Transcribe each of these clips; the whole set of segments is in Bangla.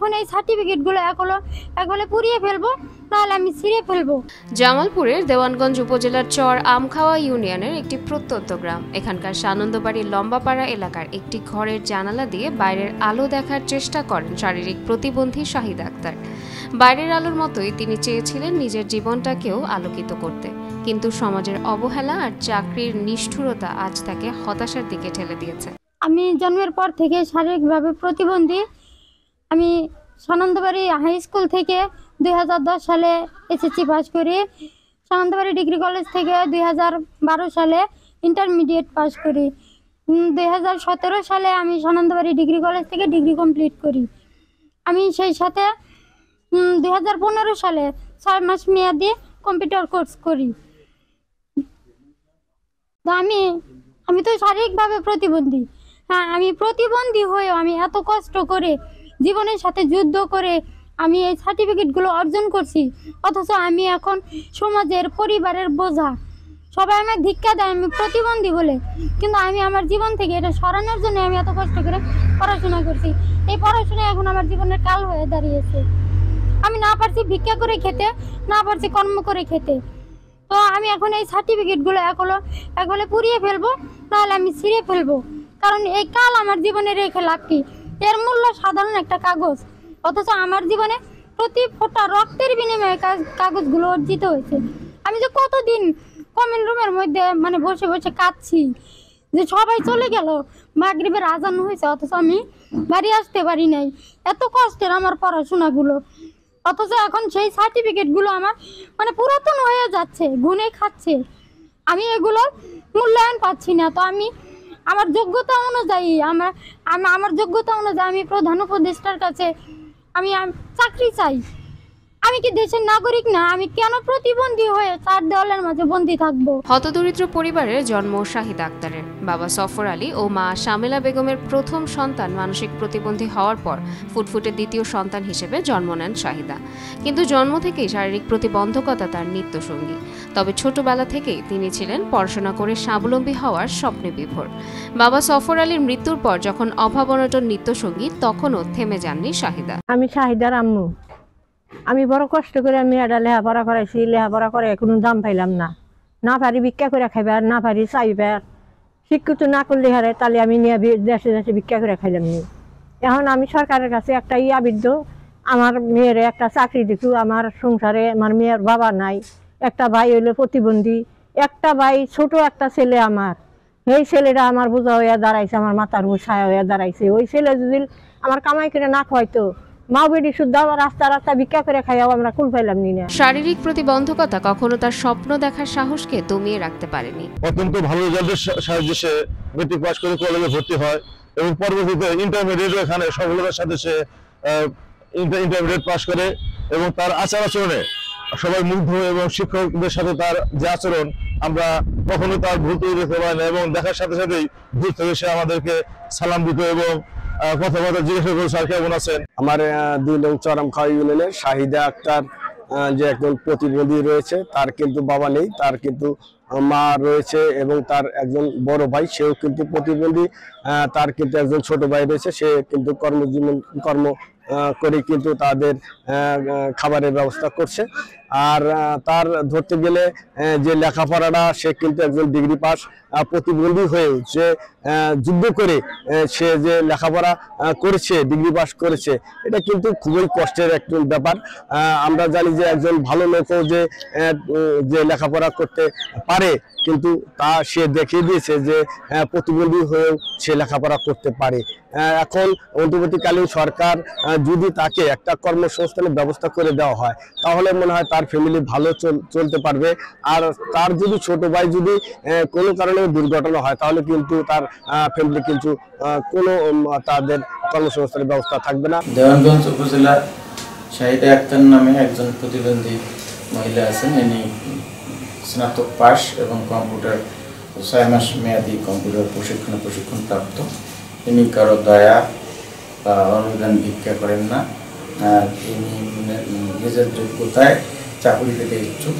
এখন এই সার্টিফিকেটগুলো একলে পুড়িয়ে ফেলবো, তাহলে আমি ছিঁড়ে ফেলবো। জামালপুরের দেওয়ানগঞ্জ উপজেলার চর আমখাওয়া ইউনিয়নের একটি প্রত্যন্ত গ্রাম। এখানকার সানন্দবাড়ির লম্বাপাড়া এলাকার একটি ঘরের জানালা দিয়ে বাইরের আলো দেখার চেষ্টা করেন শারীরিক প্রতিবন্ধী শাহিদা আক্তার। বাইরের আলোর মতোই তিনি চেয়েছিলেন নিজের জীবনটাকেও আলোকিত করতে, কিন্তু সমাজের অবহেলা আর চাকরির নিষ্ঠুরতা আজ তাকে হতাশার দিকে ঠেলে দিয়েছে। আমি জন্মের পর থেকে শারীরিকভাবে প্রতিবন্ধী। আমি সানন্দবাড়ি হাই স্কুল থেকে 2010 সালে এসএসসি পাস করি। সানন্দবাড়ি ডিগ্রি কলেজ থেকে 2012 সালে ইন্টারমিডিয়েট পাস করি। 2017 সালে আমি সানন্দবাড়ি ডিগ্রি কলেজ থেকে ডিগ্রি কমপ্লিট করি। আমি সেই সাথে 2015 সালে 6 মাস মেয়াদি কম্পিউটার কোর্স করি। তো আমি তো শারীরিকভাবে প্রতিবন্ধী। হ্যাঁ, আমি প্রতিবন্ধী হয়েও আমি এত কষ্ট করে জীবনের সাথে যুদ্ধ করে আমি এই সার্টিফিকেটগুলো অর্জন করছি, অথচ আমি এখন সমাজের পরিবারের বোঝা। সবাই আমায় ধিক্কা দেয় আমি প্রতিবন্ধী বলে, কিন্তু আমি আমার জীবন থেকে এটা সরানোর জন্য আমি এত কষ্ট করে পড়াশোনা করছি। এই পড়াশোনা এখন আমার জীবনের কাল হয়ে দাঁড়িয়েছে। আমি না পারছি ভিক্ষা করে খেতে, না পারছি কর্ম করে খেতে। তো আমি এখন এই সার্টিফিকেটগুলো একলে পুড়িয়ে ফেলবো, তাহলে আমি ছিঁড়ে ফেলবো। কারণ এই কাল আমার জীবনে রেখে লাভ কি? এর মূল্য সাধারণ একটা কাগজ, অথচ আমার জীবনে প্রতি ফোঁটা রক্তের বিনিময়ে কাগজগুলো অর্জিত হয়েছে। আমি যে কতদিন কমেন্ট রুমের মধ্যে বসে বসে কাঁদছি যে সবাই চলে গেল, মাগরিবের আজান হয়েছে, অথচ আমি বাড়ি আসতে পারি নাই। এত কষ্টের আমার পড়াশোনাগুলো, অথচ এখন সেই সার্টিফিকেটগুলো আমার পুরাতন হয়ে যাচ্ছে, গুনে খাচ্ছে। আমি এগুলোর মূল্যায়ন পাচ্ছি না। তো আমি আমার যোগ্যতা অনুযায়ী আমি প্রধান উপদেষ্টার কাছে আমি চাকরি চাই। আমি কি দেশের নাগরিক না? আমি কেন প্রতিবন্ধী হয়ে 4 দেওয়ালের মাঝে বন্দী থাকবো? হতদরিদ্র পরিবারের জন্ম শাহিদা আক্তারের। বাবা সফর আলী ও মা শামেলা বেগমের প্রথম সন্তান মানসিক প্রতিবন্ধী হওয়ার পর ফুটফুটে দ্বিতীয় সন্তান হিসেবে জন্ম নেন শাহিদা। কিন্তু জন্ম থেকেই শারীরিক প্রতিবন্ধকতা তার নিত্যসঙ্গী। তবে ছোটবেলা থেকেই তিনি ছিলেন পড়াশোনা করে স্বাবলম্বী হওয়ার স্বপ্নে বিভোর। বাবা সফর আলীর মৃত্যুর পর যখন অভাব অনটন নিত্যসঙ্গী, তখনও থেমে যাননি শাহিদা। আমি শাহিদার আম্মু। আমি বড় কষ্ট করে আমি এটা লেখাপড়া করাইছি, লেখাপড়া করে কোনো দাম পাইলাম না। না পারি ভিক্ষা করে খাইবার, না পারি চাইবার। শিক্ষিত না করলে হারে তাহলে আমি নিয়ে দেশে দেশে ভিক্ষা করে খাইলাম নি। এখন আমি সরকারের কাছে একটা আবদ্ধ, আমার মেয়ের একটা চাকরি দিছু। আমার সংসারে আমার মেয়ের বাবা নাই, একটা ভাই হইলো প্রতিবন্ধী, একটা ভাই ছোট একটা ছেলে আমার। এই ছেলেটা আমার বোঝা হয়ে দাঁড়াইছে, আমার মাথার উপর ছায়া হয়ে দাঁড়াইছে। ওই ছেলে যদি আমার কামাই করে না খাওয়াইতো, মা বেটি শুদ্ধ রাস্তা ভিক্ষা করে খাইয়াও আমরা কুল পাইলাম নি না। শারীরিক প্রতিবন্ধকতা কখনো তার স্বপ্ন দেখার সাহসকে দমিয়ে রাখতে পারেনি। অত্যন্ত ভালো রেজাল্টের সাহায্যে সে মেট্রিক পাস করে কলেজে ভর্তি হয় এবং পরবর্তীতে ইন্টারমিডিয়েট এখানে সফলতার সাথে সে ইন্টারমিডিয়েট পাস করে এবং তার আচার আচরণে সবাই মুগ্ধ এবং শিক্ষকদের সাথে তার যে আচরণ আমরা কখনো তার ভুল তৈরি দেখতে পারি না এবং দেখার সাথে সাথেই দূর থেকে সে আমাদেরকে সালাম দিত এবং কথাবার্তা জিজ্ঞাসা করে স্যার কেমন আছেন। আমার 2 নং চর আমখাওয়া ইউনিয়নের শাহিদা আক্তার যে একজন প্রতিবন্ধী রয়েছে, তার কিন্তু বাবা নেই, তার কিন্তু মা রয়েছে এবং তার একজন বড় ভাই, সেও কিন্তু প্রতিবন্ধী। তার কিন্তু একজন ছোট ভাই রয়েছে, সে কিন্তু কর্ম করে কিন্তু তাদের খাবারের ব্যবস্থা করছে। আর তার ধরতে গেলে যে লেখাপড়াটা, সে কিন্তু একজন ডিগ্রি পাস প্রতিবন্ধী হয়েও যে যুদ্ধ করে সে যে লেখাপড়া করেছে, ডিগ্রি পাস করেছে, এটা কিন্তু খুবই কষ্টের একটা ব্যাপার। আমরা জানি যে একজন ভালো লোকও যে লেখাপড়া করতে পারে, কিন্তু তা সে দেখিয়ে দিয়েছে যে প্রতিবন্ধী হয়েও সে লেখাপড়া করতে পারে। এখন অন্তর্বর্তীকালীন সরকার যদি তাকে একটা কর্মসংস্থানের ব্যবস্থা করে দেওয়া হয়, তাহলে মনে হয় তার ফ্যামিলি ভালো চলতে পারবে। আর তার যদি ছোট ভাই যদি কোনো কারণে দুর্ঘটনা হয়, তাহলে কিন্তু তার ফ্যামিলি কিন্তু কোনো তাদের কর্মসংস্থানের ব্যবস্থা থাকবে না। দেওয়ানগঞ্জ উপজেলার শাহিদা আক্তার নামে একজন প্রতিবন্ধী মহিলা আছেন। ইনি স্নাতক পাস এবং কম্পিউটার 6 মাস মেয়াদী কম্পিউটার প্রশিক্ষণ প্রাপ্ত। তিনি কারো দয়া বা অনুদান ভিক্ষা করেন না। তিনি নিজের যোগ্যতায় চাকরি পেতে ইচ্ছুক।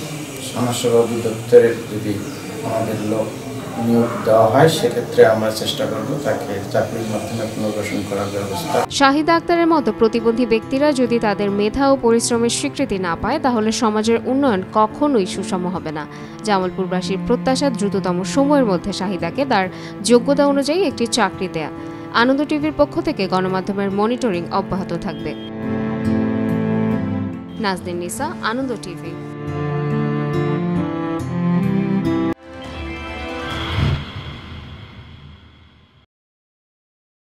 সমাজসেবা অধিদপ্তরের যদি আমাদের লোক নিয়োগ দেওয়া হয়, সেক্ষেত্রে আমরা চেষ্টা করব তাকে চাকরির মাধ্যমে পুনর্বাসন করার ব্যবস্থা। শাহিদা আক্তারের মতো প্রতিবন্ধী ব্যক্তিরা যদি তাদের মেধা ও পরিশ্রমের স্বীকৃতি না পায়, তাহলে সমাজের উন্নয়ন কখনোই সুষম হবে না। জামালপুরবাসীর প্রত্যাশা দ্রুততম সময়ের মধ্যে শাহিদাকে তার যোগ্যতা অনুযায়ী একটি চাকরি দেয়া। আনন্দ টিভির পক্ষ থেকে গণমাধ্যমের মনিটরিং অব্যাহত থাকবে। নাজনীন নিসা, আনন্দ টিভি।